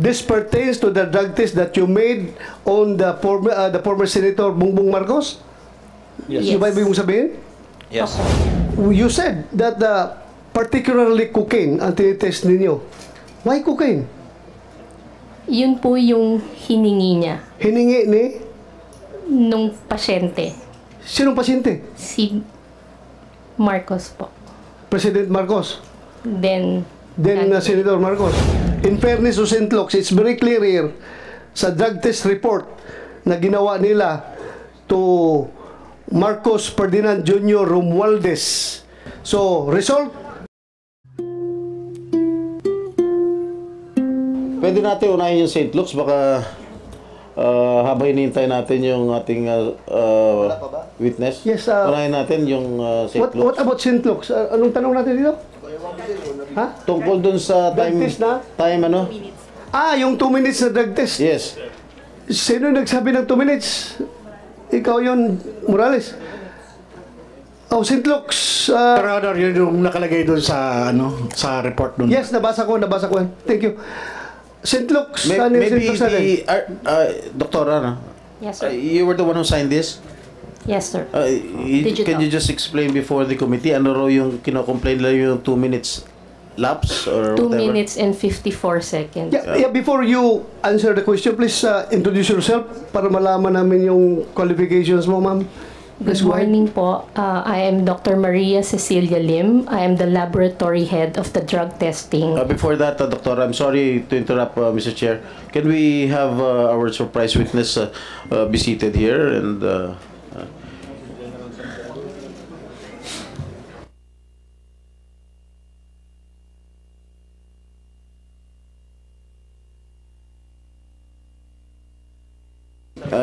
this pertains to the drug test that you made on the former Senator Bongbong Marcos? Yes. Yung ba ibig mong sabihin? Yes. You said that particularly cocaine ang tinitest ninyo. Why cocaine? Yun po yung hiningi niya Hiningi ni nung pasyente. sinong pasyente? Si Marcos po. President Marcos. Then Senator Marcos. In fairness to St. Luke's, it's very clear here sa drug test report na ginawa nila to Marcos Ferdinand Jr. Romualdez. So, result? Pwede natin unahin yung St. Luke's, baka habang hinihintay natin yung ating witness. Yes, unahin natin yung St. Luke's. What about St. Luke's? Anong tanong natin dito? Ha? Tungkol dun sa Drug time, test na? time ano? Yung 2 minutes na drug test. Yes. Sino nagsabi ng 2 minutes? Ikaw yun, Morales. St. Luke's. Your Honor, yun yung nakalagay doon sa sa report doon. Yes, nabasa ko. Thank you. St. Luke's. Maybe the Doktora, no? Yes, sir. You were the one who signed this? Yes, sir. Can you just explain before the committee ano raw yung kino-complain lang yung 2 minutes lapse or 2 whatever? minutes and 54 seconds. Before you answer the question, please introduce yourself para malaman namin yung qualifications mo, ma'am. Good morning po. I am Dr. Maria Cecilia Lim. I am the laboratory head of the drug testing. Before that, Doctor, I'm sorry to interrupt, Mr. Chair. Can we have our surprise witness be seated here? And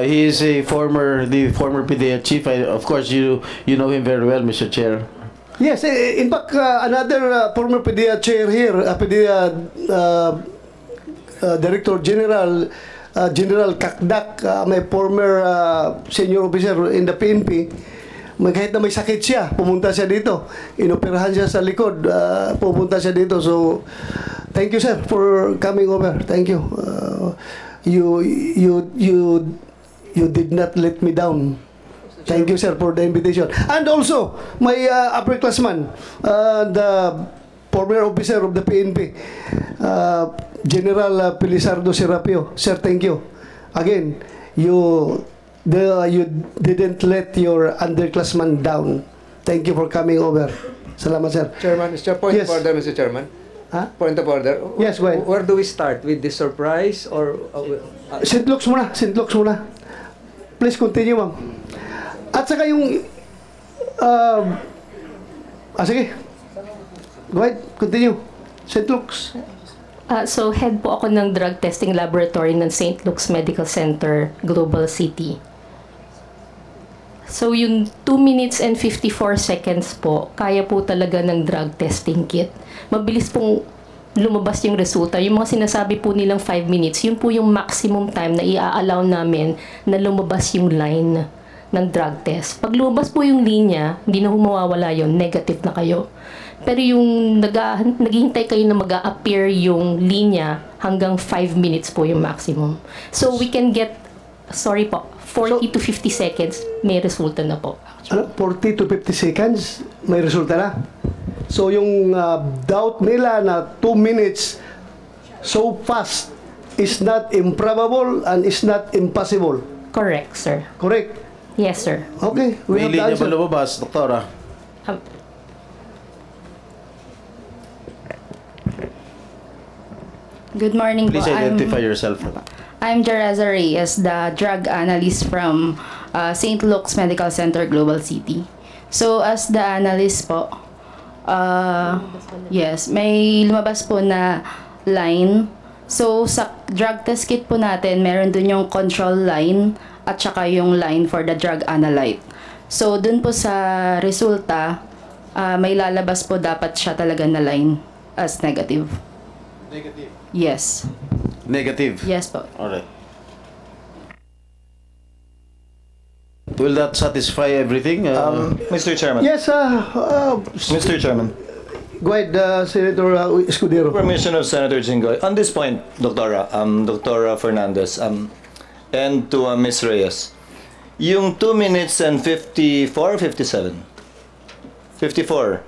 he is the former PDEA chief. Of course, you know him very well, Mr. Chair. Yes, in fact, another former PDEA chair here, PDEA Director General, General Kakdak, may former senior officer in the PNP. Kahit na may sakit siya, pumunta siya dito. Inoperahan siya sa likod, pumunta siya dito. So, thank you, sir, for coming over. Thank you. You did not let me down. Thank you, sir, for the invitation. And also, my upperclassman, the former officer of the PNP, General Pilisardo Serapio. Sir, thank you. Again, you didn't let your underclassman down. Thank you for coming over. Salamat, sir. Chairman, point Yes. of order, Mr. Chairman. Huh? Point of order. Yes, go ahead. Where do we start? With the surprise or... St. Luke's muna. St. Luke's muna. Please continue, ma'am. At saka yung... sige. Go ahead. Continue. St. Luke's. So, head po ako ng drug testing laboratory ng St. Luke's Medical Center, Global City. So, yung 2 minutes and 54 seconds po, kaya po talaga ng drug testing kit. Mabilis pong lumabas yung resulta. Yung mga sinasabi po nilang 5 minutes, yun po yung maximum time na i-allow namin na lumabas yung line ng drug test. Pag lumabas po yung linya, hindi na humawawala yun, negative na kayo. Pero yung naghihintay kayo na mag-a-appear yung linya, hanggang 5 minutes po yung maximum. So we can get, 40 to 50 seconds, may resulta na po. 40 to 50 seconds, may resulta na. So yung doubt nila na 2 minutes so fast is not improbable and is not impossible. Correct, sir. Correct? Yes, sir. Okay, we May have the linya ba answer. lumabas, Doktora? Good morning Please po. identify yourself. I'm Jereza Reyes, the drug analyst from St. Luke's Medical Center, Global City. So, as the analyst po, yes, may lumabas po na line. So, sa drug test kit po natin, meron dun yung control line at saka yung line for the drug analyte. So, dun po sa resulta, may lalabas po dapat siya talaga na line as negative. Negative. Yes. Negative. Yes po. Alright. Will that satisfy everything? Mr. Chairman. Yes, Mr. Chairman. Go ahead, Senator Escudero. Permission of Senator Jinggoy. On this point, Dr. Fernandez, and to Ms. Reyes, yung 2 minutes and 54, 57? 54.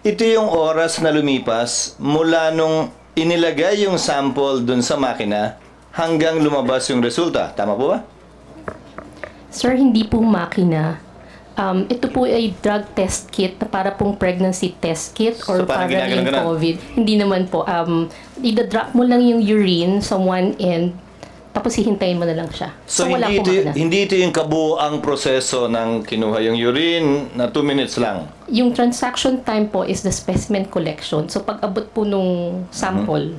Ito yung oras na lumipas mula nung inilagay yung sample dun sa makina hanggang lumabas yung resulta. Tama po ba? Sir, hindi po makina. Ito po ay drug test kit na para pong pregnancy test kit or So, para parang ginaganon yung ka na? COVID. Hindi naman po. Ida-drop mo lang yung urine sa one end, tapos hihintayin mo na lang siya. So, wala hindi po ito, makina. hindi ito yung kabuang proseso ng kinuha yung urine na 2 minutes lang. Yung transaction time po is the specimen collection. So, pag abot po nung sample,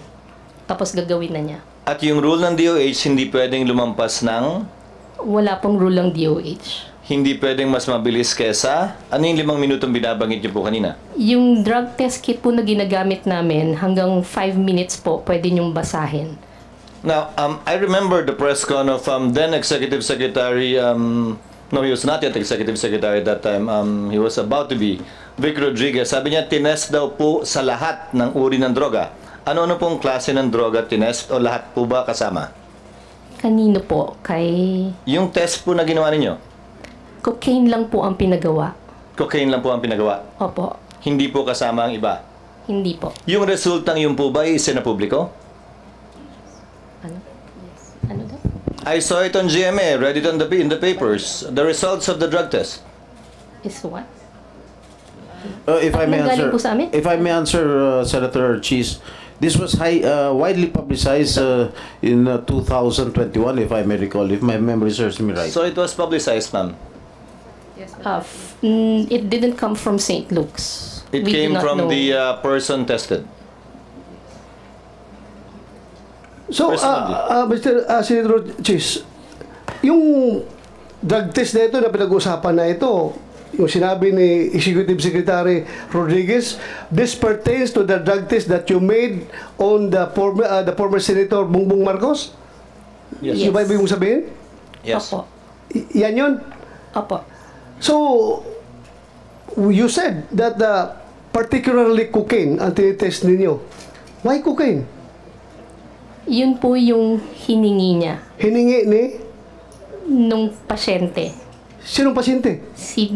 tapos gagawin na niya. At yung rule ng DOH, hindi pwedeng lumampas ng, Wala pong rule ng DOH. hindi pwedeng mas mabilis kesa, ano yung 5 minutong binabanggit niyo po kanina? Yung drug test kit po na ginagamit namin, hanggang 5 minutes po, pwede niyong basahin. Now, I remember the press con of then Executive Secretary, no, he was not yet Executive Secretary at that time, he was about to be, Vic Rodriguez. Sabi niya, tinest daw po sa lahat ng uri ng droga. Ano-ano pong klase ng droga tinest o lahat po ba kasama? Kanino po? Kay Yung test po na ginawa ninyo, cocaine lang po ang pinagawa. cocaine lang po ang pinagawa. Opo, Hindi po kasama ang iba. hindi po. Yung resultang yun po ba isinapubliko? Ano? Yes. Ano daw? I saw it on GMA, read it on in the papers. The results of the drug test. Is what? If I may Nanggaling answer, po sa amin? if I may answer, Senator Cheese, this was widely publicized in 2021, if I may recall, if my memory serves me right. So it was publicized, ma'am. It didn't come from St. Luke's. It We do came not from know. the person tested. So, Personally. Mr. Senator Chis, yung drug test na ito na pinag-usapan na ito, yung sinabi ni Executive Secretary Rodriguez, this pertains to the drug test that you made on the former Senator Bongbong Marcos? Yes. Yung ba ibig mong sabihin? Yes. Opo. Yan yun? Opo. So, you said that particularly cocaine ang tinitest ninyo. Why cocaine? Yun po yung hiningi niya Hiningi ni nung pasyente. sinong pasyente? Si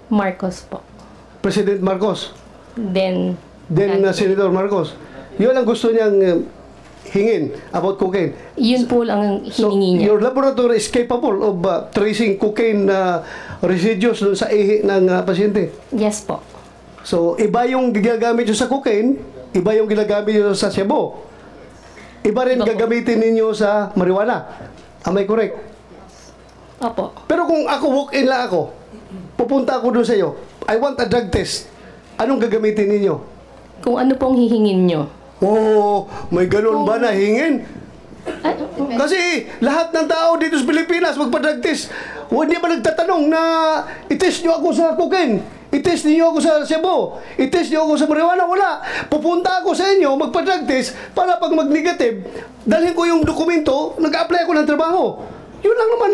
Marcos po. President Marcos. Then Senator Marcos. Yun ang gusto niyang hingin about cocaine. yun po lang ang So, hiningi niya. your laboratory is capable of tracing cocaine residues dun sa ihi ng pasyente. Yes po. So, iba yung ginagamit nyo sa cocaine, iba yung ginagamit nyo sa shabu. Iba rin Iba po. gagamitin ninyo sa marijuana. Am I correct? Opo. Pero kung ako, walk-in lang ako, pupunta ako doon sa iyo, I want a drug test. Anong gagamitin ninyo? Kung ano pong hihingin nyo. Oh, may ganun ba na hingin? Kasi lahat ng tao dito sa Pilipinas magpa-drug test. Hindi ba nagtatanong na i-test nyo ako sa cocaine? I-test niyo ako sa Cebu? I-test niyo ako sa marijuana? Wala. Pupunta ako sa inyo, magpa-drug test para pag mag-negative, dalhin ko yung dokumento, nag-apply ako ng trabaho. Yun lang naman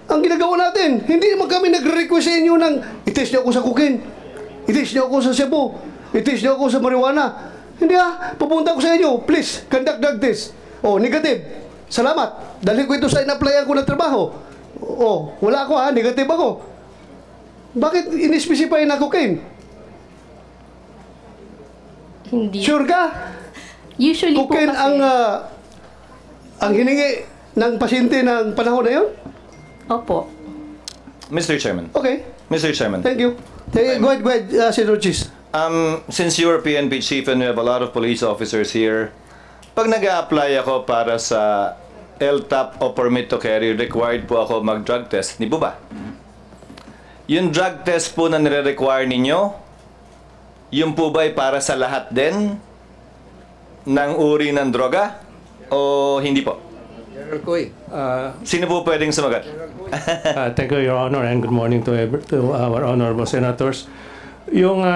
ang ginagawa natin. Hindi naman kami nagre-request sa inyo ng i-test niyo ako sa cocaine. I-test niyo ako sa Cebu. I-test niyo ako sa marijuana. Hindi pupunta ako sa inyo. Please, conduct drug test. Oh, negative. Salamat. Dahil ko ito sa in-applyan ko ng trabaho. Oh, wala ako negative ako. Bakit in-specify na cocaine? Hindi. Sure ka? Usually po Cocaine kasi. ang hiningi ng pasyente ng panahon na yun? Opo. Mr. Chairman. Okay. Mr. Chairman. Thank you. Go ahead, Senator Chis. Since you're a PNP chief and we have a lot of police officers here, pag nag-a-apply ako para sa LTAP o permit to carry, required po ako mag-drug test. Di po ba? Yung drug test po na nire-require ninyo, yung po ba ay para sa lahat din ng uri ng droga? O hindi po? General Coy, Sino po pwedeng sumagot? Thank you, Your Honor, and good morning to our honorable senators. Yung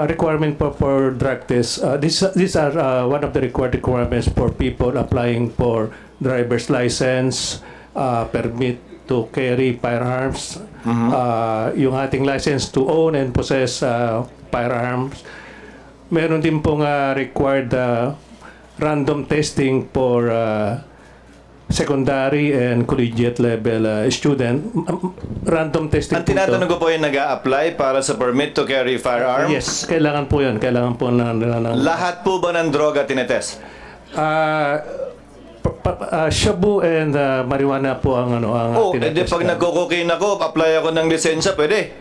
requirement po for drug test, these are one of the requirements for people applying for driver's license, permit to carry firearms, yung ating license to own and possess firearms. Meron din pong required random testing for secondary and collegiate level student. Random testing Ang tinatanong ko po yung nag-a-apply para sa permit to carry firearms? Yes, kailangan po yun. Kailangan po Lahat po ba ng droga tinetest? shabu and marijuana po ang Edi pag nagko-cocaine ako, apply ako ng lisensya, pwede?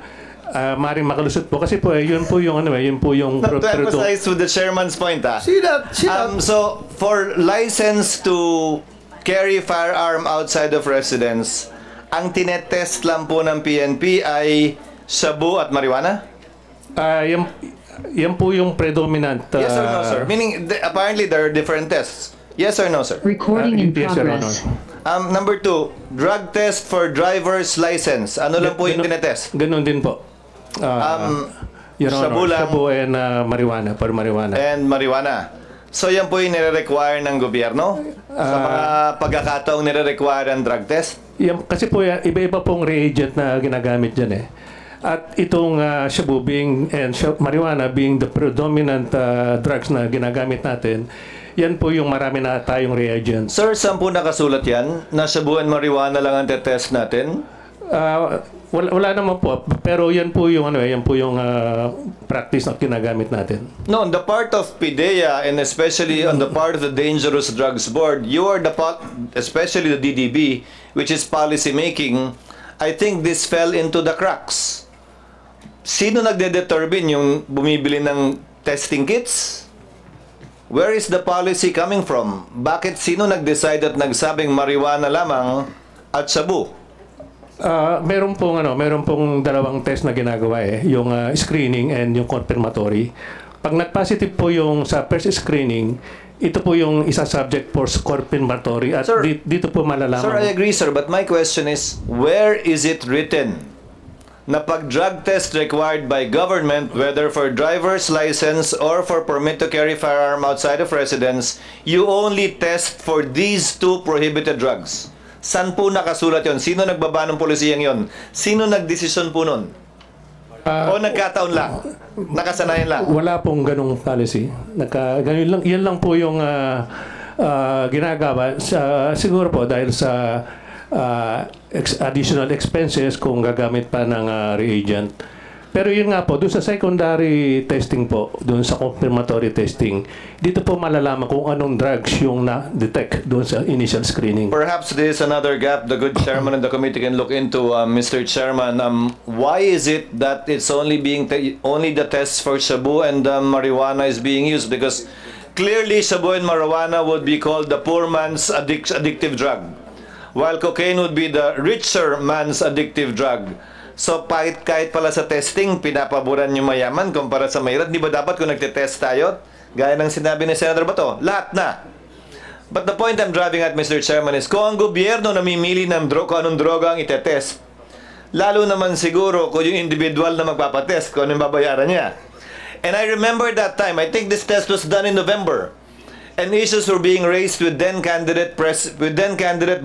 maring makalusot po kasi po yun po yung yun po yung To emphasize with the chairman's point, See that? So, for license to carry firearm outside of residence, ang tinetest lang po ng PNP ay shabu at marijuana? yan po yung predominant. Yes or no, sir? Meaning, apparently there are different tests. Yes or no, sir? Recording in yes, Your progress. Honor. Number 2, drug test for driver's license. Ano lang po yung tinetest? Ganun din po. Your shabu Honor, lang. shabu and marijuana, for marijuana. And marijuana. So yan po yung nire-require ng gobyerno sa mga pagkakataong nire-require ang drug test? Yan, kasi po iba-iba pong reagent na ginagamit dyan eh. At itong shabu and marijuana being the predominant drugs na ginagamit natin, yan po yung marami na tayong reagents. Sir, saan po nakasulat yan? Na shabu and marijuana lang ang test natin? Wala naman po, pero yan po yung practice na ginagamit natin. No, on the part of PIDEA and especially on the part of the Dangerous Drugs Board, you are the part, especially the DDB, which is policy making. I think this fell into the cracks. Sino nagde-determine yung bumibili ng testing kits? Where is the policy coming from? Bakit sino nag-decide at nagsabing marijuana lamang at shabu? Meron pong dalawang test na ginagawa eh, yung screening and yung confirmatory. Pag nag-positive po yung sa first screening, ito po yung isa subject for confirmatory at Sir, dito po malalaman. Sir, I agree, sir, but my question is, where is it written na pag drug test required by government, whether for driver's license or for permit to carry firearm outside of residence, you only test for these two prohibited drugs? San po nakasulat yon? Sino nagbaba ng polisiyang yon? Sino nagdesisyon po nun? O nagkataon lang? Nakasanayan lang? Wala pong ganong policy. Yan lang po yung ginagawa. Siguro po dahil sa additional expenses kung gagamit pa ng reagent. Pero yun nga po, doon sa secondary testing po, doon sa confirmatory testing, dito po malalaman kung anong drugs yung na-detect doon sa initial screening. Perhaps this is another gap the good chairman and the committee can look into, Mr. Chairman. Why is it that it's only the tests for shabu and marijuana is being used? Because clearly shabu and marijuana would be called the poor man's addictive drug, while cocaine would be the richer man's addictive drug. So, kahit pala sa testing, pinapaboran yung mayaman kumpara sa mahirap. Di ba dapat kung nagtitest tayo, gaya ng sinabi ni Senator Bato, lahat na. But the point I'm driving at, Mr. Chairman, is kung ang gobyerno namimili ng kung anong droga ang itetest, lalo naman siguro kung yung individual na magpapatest, kung anong babayaran niya. And I remember that time, I think this test was done in November, and issues were being raised with then candidate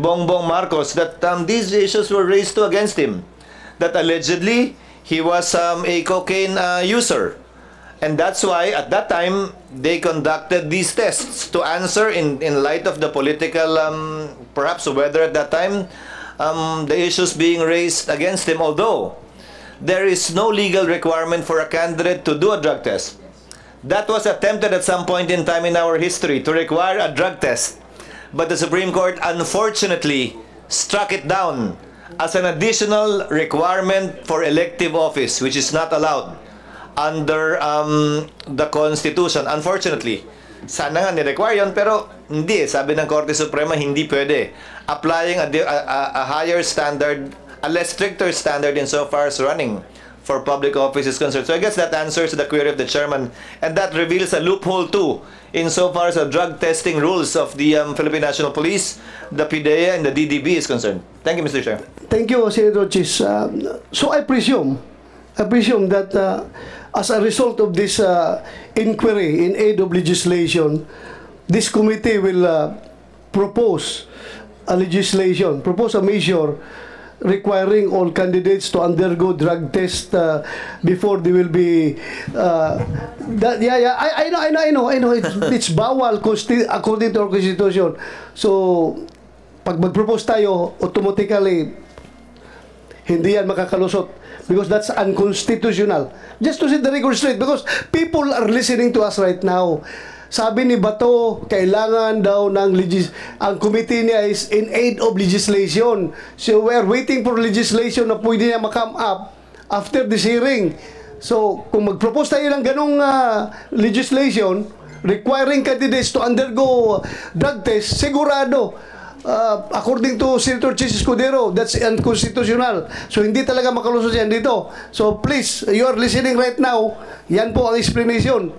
Bongbong Marcos that these issues were raised to against him. That allegedly he was a cocaine user, and that's why at that time they conducted these tests to answer in light of the political perhaps weather at that time, the issues being raised against him. Although there is no legal requirement for a candidate to do a drug test, that was attempted at some point in time in our history to require a drug test, but the Supreme Court unfortunately struck it down as an additional requirement for elective office, which is not allowed under the Constitution. Unfortunately, sana nga ni-require yun, pero hindi. Sabi ng Korte Suprema, hindi pwede. Applying a higher standard, a less stricter standard insofar as running for public office is concerned. So I guess that answers the query of the chairman, and that reveals a loophole too insofar as the drug testing rules of the Philippine National Police, the PIDEA, and the DDB is concerned. Thank you, Mr. Chair. Thank you, Senator Chis. So I presume that as a result of this inquiry in aid of legislation, this committee will propose a measure requiring all candidates to undergo drug test before they will be I know it's bawal according to our constitution. So pag mag-propose tayo, automatically hindi yan makakalusot because that's unconstitutional. Just to set the record straight, because people are listening to us right now. Sabi ni Bato, kailangan daw ng ang committee niya is in aid of legislation. So we are waiting for legislation na pwede niya ma-come up after this hearing. So kung mag-propose tayo ng ganong legislation requiring candidates to undergo drug test, sigurado according to Senator Chis Escudero, that's unconstitutional. So hindi talaga makalusot yan dito. So please, you are listening right now, yan po ang explanation.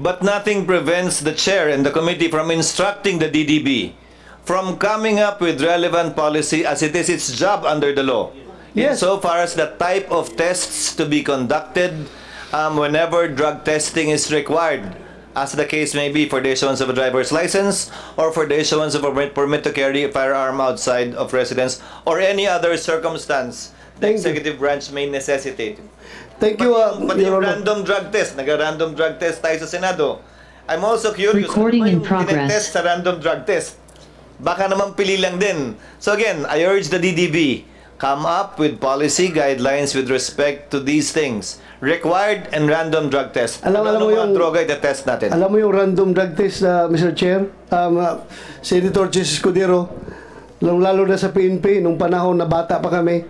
But nothing prevents the chair and the committee from instructing the DDB from coming up with relevant policy as it is its job under the law. Yes. So far as the type of tests to be conducted whenever drug testing is required, as the case may be for the issuance of a driver's license or for the issuance of a permit to carry a firearm outside of residence or any other circumstance the Thank you. executive branch may necessitate. Thank you, Pati Your yung Honor. random drug test, nag-random drug test tayo sa Senado. I'm also curious, Recording ano in ba yung progress. tinetest sa random drug test? Baka naman pili lang din. So again, I urge the DDB, come up with policy guidelines with respect to these things. Required and random drug test. Alam mo mga yung- droga itetest natin? Alam mo yung random drug test, Mr. Chair? Senator Chis Escudero, lalo na sa PNP, nung panahon na bata pa kami,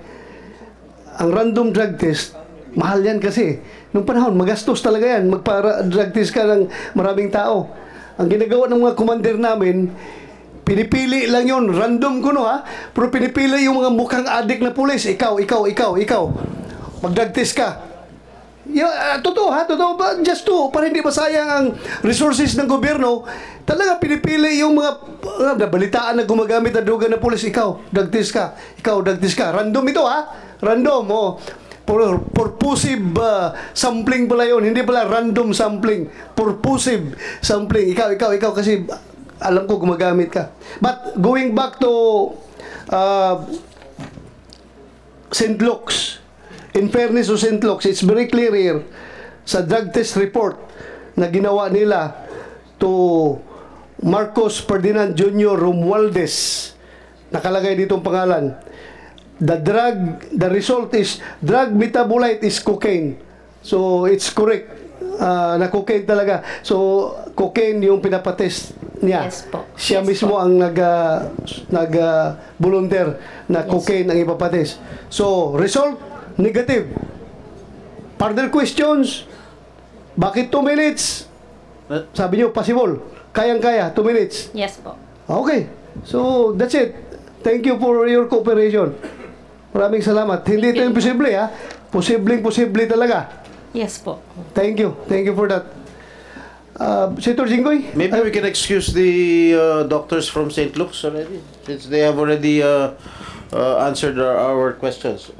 ang random drug test, mahal yan kasi. Nung panahon, magastos talaga yan. Magpa-drug test ka ng maraming tao. Ang ginagawa ng mga commander namin, pinipili lang yun. Random ko no ha. Pero pinipili yung mga mukhang adik na pulis. Ikaw. Mag-drug test ka. Totoo ha, totoo ba? Just to, para hindi masayang ang resources ng gobyerno, talaga pinipili yung mga nabalitaan na gumagamit ng droga na pulis. Ikaw, drug test ka. Random ito ha. Random, oh. Purposive sampling pala yun. Hindi pala random sampling. Purposive sampling. Ikaw kasi alam ko gumagamit ka. But going back to St. Luke's, in fairness to St. Luke's, it's very clear here sa drug test report na ginawa nila to Marcos Ferdinand Jr. Romualdez. Nakalagay dito ang pangalan. The result is drug metabolite is cocaine. So it's correct na cocaine talaga. So cocaine yung pinapatest niya. Yes po. Siya Yes mismo po. ang volunteer na cocaine ang ipapatest. So result negative. Further questions? Bakit 2 minutes? Sabi niyo possible. Kayang-kaya 2 minutes. Yes po. Okay. So, that's it. Thank you for your cooperation. Maraming salamat. Hindi ito imposible, ha? Posibleng-posible talaga. Yes po. Thank you. Thank you for that. Senator Jinggoy? Maybe we can excuse the doctors from St. Luke's already, since they have already answered our questions.